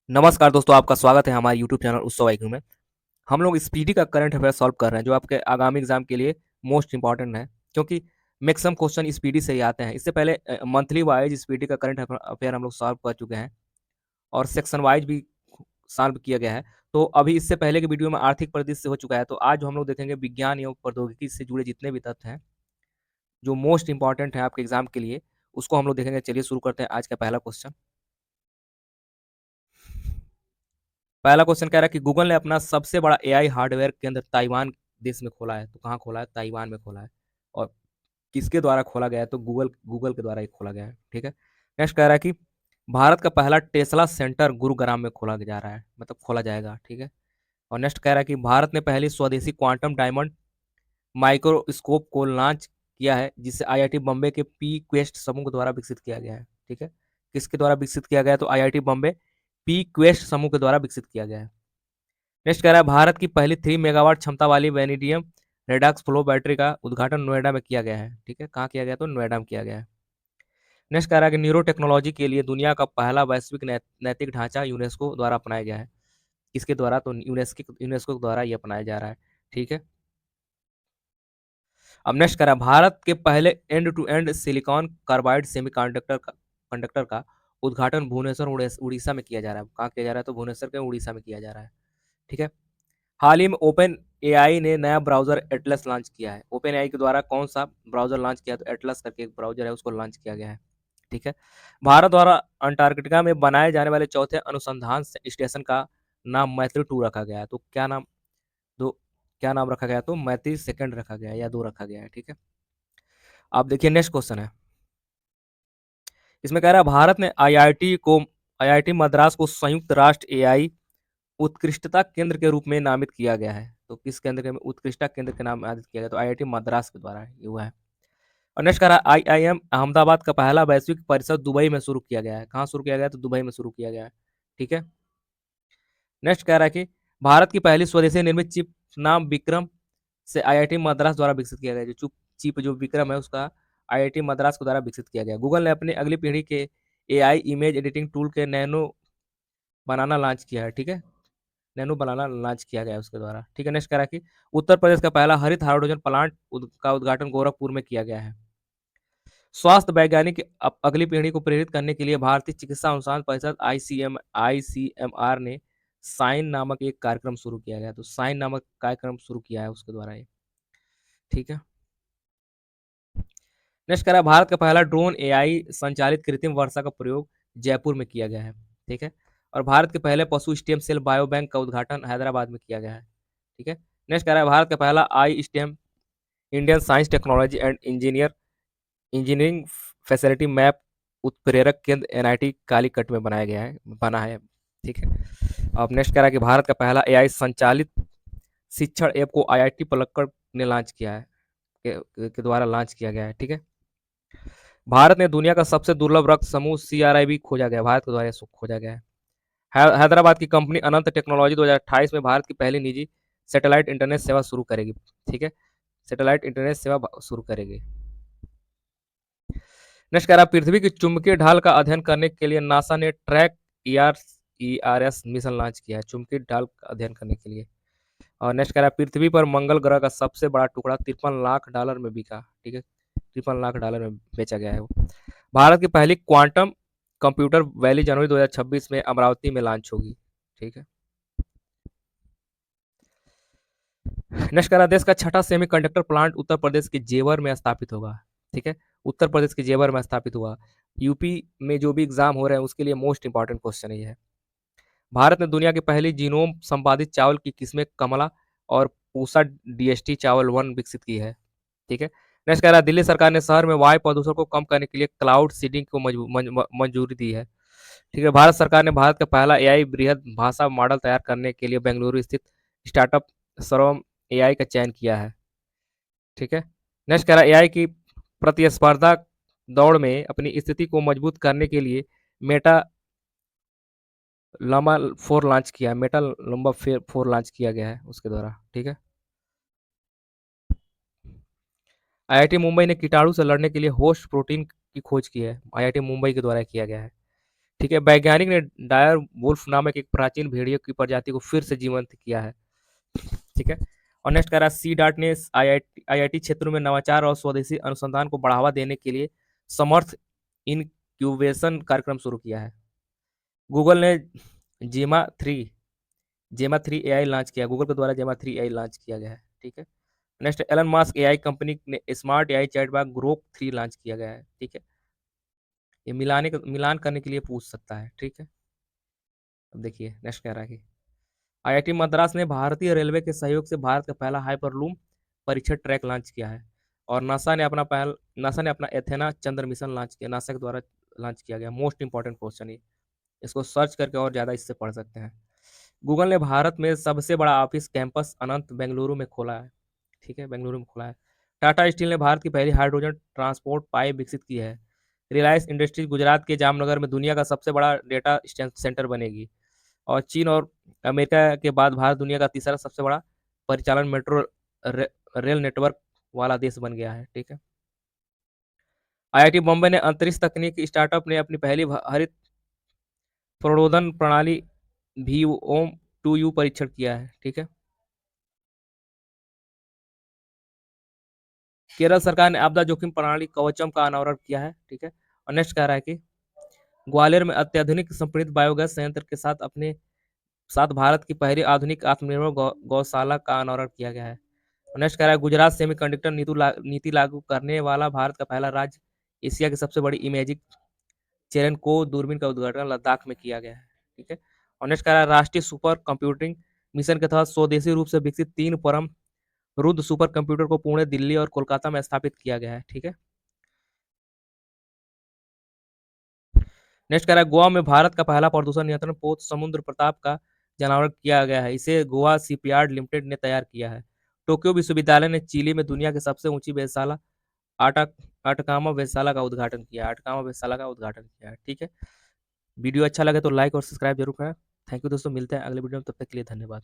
नमस्कार दोस्तों, आपका स्वागत है हमारे यूट्यूब चैनल उत्सव आईक्यू में। हम लोग स्पीडी का करंट अफेयर सॉल्व कर रहे हैं, जो आपके आगामी एग्जाम के लिए मोस्ट इंपॉर्टेंट है, क्योंकि मैक्सिमम क्वेश्चन स्पीडी से ही आते हैं। इससे पहले मंथली वाइज स्पीडी का करंट अफेयर हम लोग सॉल्व कर चुके हैं और सेक्शन वाइज भी सॉल्व किया गया है। तो अभी इससे पहले के वीडियो में आर्थिक परिदृश्य से हो चुका है, तो आज हम लोग देखेंगे विज्ञान एवं प्रौद्योगिकी से जुड़े जितने भी तथ्य हैं, जो मोस्ट इंपॉर्टेंट है आपके एग्जाम के लिए, उसको हम लोग देखेंगे। चलिए शुरू करते हैं आज का पहला क्वेश्चन। पहला क्वेश्चन कह रहा है कि गूगल ने अपना सबसे बड़ा एआई हार्डवेयर केंद्र ताइवान देश में खोला है। तो कहाँ खोला है? ताइवान में खोला है। और किसके द्वारा खोला गया है? तो गूगल गूगल के द्वारा ही खोला गया है। ठीक है। नेक्स्ट कह रहा है कि भारत का पहला टेस्ला सेंटर गुरुग्राम में खोला जा रहा है, मतलब खोला जाएगा। ठीक है। और नेक्स्ट कह रहा है कि भारत ने पहली स्वदेशी क्वांटम डायमंड माइक्रोस्कोप को लॉन्च किया है, जिसे आईआईटी बॉम्बे के पी क्वेस्ट समूह के द्वारा विकसित किया गया है। ठीक है। किसके द्वारा विकसित किया गया है? तो आईआईटी बॉम्बे पी क्वेस्ट समूह के द्वारा विकसित किया गया है। नेक्स्ट कह रहा है भारत की पहली 3 मेगावाट क्षमता वाली वेनेडियम रेडॉक्स फ्लो बैटरी का उद्घाटन नोएडा में किया गया है। ठीक है। कहाँ किया गया? तो नोएडा में किया गया है। नेक्स्ट कह रहा है कि न्यूरो टेक्नोलॉजी के लिए दुनिया का पहला वैश्विक नैतिक ढांचा यूनेस्को द्वारा अपनाया गया है। किसके द्वारा? तो यूनेस्को के द्वारा ये अपनाया जा रहा है। ठीक है। अब नेक्स्ट कह रहा है भारत के पहले end to end silicon carbide conductor का उद्घाटन भुवनेश्वर उड़ीसा में किया जा रहा है। कहाँ किया जा रहा है? तो भुवनेश्वर के उड़ीसा में किया जा रहा है। ठीक है। हाल ही में ओपन एआई ने नया ब्राउजर एटलस लॉन्च किया है। ओपन एआई के द्वारा कौन सा ब्राउजर लॉन्च किया? तो एटलस करके एक ब्राउजर है, उसको लॉन्च किया गया है। ठीक है। भारत द्वारा अंटार्कटिका में बनाए जाने वाले चौथे अनुसंधान स्टेशन का नाम मैत्री 2 रखा गया है। तो दो क्या नाम रखा गया? तो मैत्री सेकंड रखा गया है या 2 रखा गया है। ठीक है। आप देखिए नेक्स्ट क्वेश्चन है। इसमें कह रहा है भारत ने आईआईटी मद्रास को संयुक्त राष्ट्र एआई उत्कृष्टता केंद्र के रूप में नामित किया गया है। तो किस केंद्र के उत्कृष्टता केंद्र के नाम नामित किया गया? तो आईआईटी मद्रास के द्वारा ये हुआ है। और नेक्स्ट कह रहा है आईआईएम अहमदाबाद का पहला वैश्विक परिषद दुबई में शुरू किया गया है। कहाँ शुरू किया गया? तो दुबई में शुरू किया गया है। ठीक है। नेक्स्ट कह रहा है कि भारत की पहली स्वदेशी निर्मित चिप नाम विक्रम से आईआईटी मद्रास द्वारा विकसित किया गया है। जो चिप जो विक्रम है, उसका आईआईटी मद्रास के द्वारा विकसित किया गया। गूगल ने अपनी अगली पीढ़ी के एआई इमेज एडिटिंग टूल के नैनो बनाना लॉन्च किया है। ठीक है। नैनो बनाना लॉन्च किया गया है उसके द्वारा। ठीक है। नेक्स्ट कह रहा है कि उत्तर प्रदेश का पहला हरित हाइड्रोजन प्लांट का उद्घाटन गोरखपुर में किया गया है। स्वास्थ्य वैज्ञानिक अगली पीढ़ी को प्रेरित करने के लिए भारतीय चिकित्सा अनुसंधान परिषद आईसीएमआर ने साइन नामक एक कार्यक्रम शुरू किया गया। तो साइन नामक कार्यक्रम शुरू किया है उसके द्वारा ये। ठीक है। नेक्स्ट कह रहा है भारत का पहला ड्रोन एआई संचालित कृत्रिम वर्षा का प्रयोग जयपुर में किया गया है। ठीक है। और भारत के पहले पशु स्टेम सेल बायो बैंक का उद्घाटन हैदराबाद में किया गया है। ठीक है। नेक्स्ट कह रहा है भारत का पहला I STEM Indian science technology and engineering facility map उत्प्रेरक केंद्र एनआईटी कालीकट में बना है। ठीक है। अब नेक्स्ट कह रहा है कि भारत का पहला एआई संचालित शिक्षण ऐप को आईआईटी पलक्कड़ ने लॉन्च किया है, के द्वारा लॉन्च किया गया है। ठीक है। भारत ने दुनिया का सबसे दुर्लभ रक्त समूह सीआरआईबी खोजा गया, भारत के द्वारा खोजा गया है। हैदराबाद की कंपनी अनंत टेक्नोलॉजी 2028 में भारत की पहली निजी सैटेलाइट इंटरनेट सेवा शुरू करेगी। ठीक है। सैटेलाइट इंटरनेट सेवा शुरू करेगी। नेक्स्ट कह रहा है पृथ्वी की चुंबकीय ढाल का अध्ययन करने के लिए नासा ने ट्रैक ईआरएस मिशन लॉन्च किया है, चुंबकीय ढाल का अध्ययन करने के लिए। और नेक्स्ट कह रहा है पृथ्वी पर मंगल ग्रह का सबसे बड़ा टुकड़ा $53 लाख में बिका। ठीक है। $53 लाख में बेचा गया है वो। भारत की पहली क्वांटम कंप्यूटर वैली जनवरी 2026 में अमरावती में लॉन्च होगी। ठीक है। नेक्स्ट कह रहा है देश का छठा सेमीकंडक्टर प्लांट उत्तर प्रदेश के जेवर में स्थापित होगा। ठीक है। उत्तर प्रदेश के जेवर में स्थापित हुआ। यूपी में जो भी एग्जाम हो रहे हैं उसके लिए मोस्ट इंपॉर्टेंट क्वेश्चन ये है। भारत ने दुनिया की पहली जीनोम संपादित चावल की किस्में कमला और पूसा डीएसटी चावल 1 विकसित की है। ठीक है। नेक्स्ट कह रहा है दिल्ली सरकार ने शहर में वायु प्रदूषण को कम करने के लिए क्लाउड सीडिंग को मंजूरी दी है। ठीक है। भारत सरकार ने भारत का पहला एआई बृहद भाषा मॉडल तैयार करने के लिए बेंगलुरु स्थित स्टार्टअप सर्वम एआई का चयन किया है। ठीक है। नेक्स्ट कह रहा है एआई की प्रतिस्पर्धा दौड़ में अपनी स्थिति को मजबूत करने के लिए मेटा लंबा 4 लॉन्च किया है। मेटा लंबा 4 लॉन्च किया गया है उसके द्वारा। ठीक है। आईआईटी मुंबई ने कीटाणु से लड़ने के लिए होस्ट प्रोटीन की खोज की है, आईआईटी मुंबई के द्वारा किया गया है। ठीक है, वैज्ञानिक ने डायर वुल्फ नामक एक प्राचीन भेड़ियों की प्रजाति को फिर से जीवंत किया है। ठीक है। और नेक्स्ट कह रहा है सी डॉट ने आईआईटी क्षेत्रों में नवाचार और स्वदेशी अनुसंधान को बढ़ावा देने के लिए समर्थ इनक्यूबेशन कार्यक्रम शुरू किया है। गूगल ने जेमा थ्री जेमा थ्री एआई लॉन्च किया, गूगल के द्वारा जेमा थ्री एआई लॉन्च किया गया है। ठीक है। Next Elon Musk AI company ने smart AI chatbot Grok 3 launch किया गया है। ठीक है। ये मिलान करने के लिए पूछ सकता है। ठीक है। अब देखिए नेक्स्ट कह रहा है कि आईआईटी मद्रास ने भारतीय रेलवे के सहयोग से भारत का पहला हाइपरलूम परीक्षण ट्रैक लॉन्च किया है। और नासा ने अपना एथेना चंद्र मिशन लॉन्च किया, नासा के द्वारा लॉन्च किया गया। मोस्ट इंपॉर्टेंट क्वेश्चन ये, इसको सर्च करके और ज़्यादा इससे पढ़ सकते हैं। गूगल ने भारत में सबसे बड़ा ऑफिस कैंपस अनंत बेंगलुरु में खोला है। ठीक है, बेंगलुरु में खोला है। टाटा स्टील ने भारत की पहली हाइड्रोजन ट्रांसपोर्ट पाइप विकसित की है। रिलायंस इंडस्ट्रीज गुजरात के जामनगर में दुनिया का सबसे बड़ा डेटा सेंटर बनेगी। और चीन और अमेरिका के बाद भारत दुनिया का तीसरा सबसे बड़ा परिचालन मेट्रो रेल नेटवर्क वाला देश बन गया है। ठीक है। आईआईटी बॉम्बे ने अंतरिक्ष तकनीक स्टार्टअप ने अपनी पहली हरित प्रणोदन प्रणाली भी ओम 2U परीक्षण किया है। ठीक है। केरल सरकार ने आपदा जोखिम प्रणाली कवचम का अनावरण किया है। ठीक है। और नेक्स्ट कह रहा है कि ग्वालियर में अत्याधुनिक संपीड़ित बायोगैस संयंत्र के साथ अपने साथ भारत की पहली आधुनिक आत्मनिर्भर गौशाला का अनावरण किया गया है। और नेक्स्ट कह रहा है गुजरात सेमीकंडक्टर नीति लागू करने वाला भारत का पहला राज्य, एशिया की सबसे बड़ी इमेजिंग चेरन को दूरबीन का उद्घाटन लद्दाख में किया गया है। ठीक है। और नेक्स्ट कह रहा है राष्ट्रीय सुपर कंप्यूटिंग मिशन के तहत स्वदेशी रूप से विकसित 3 परम रुद्र सुपर कंप्यूटर को पुणे, दिल्ली और कोलकाता में स्थापित किया गया है। ठीक है। नेक्स्ट कह रहा है गोवा में भारत का पहला प्रदूषण नियंत्रण पोत समुद्र प्रताप का जनावर किया गया है। इसे गोवा सीपीयार्ड लिमिटेड ने तैयार किया है। टोक्यो विश्वविद्यालय ने चिली में दुनिया की सबसे ऊंची वेधशाला आटा अटकामा वेधशाला का उद्घाटन किया, अटकामा वेधशाला का उद्घाटन किया है। ठीक है। वीडियो अच्छा लगे तो लाइक और सब्सक्राइब जरूर करें। थैंक यू दोस्तों, मिलते हैं अगले वीडियो में, तब तक के लिए धन्यवाद।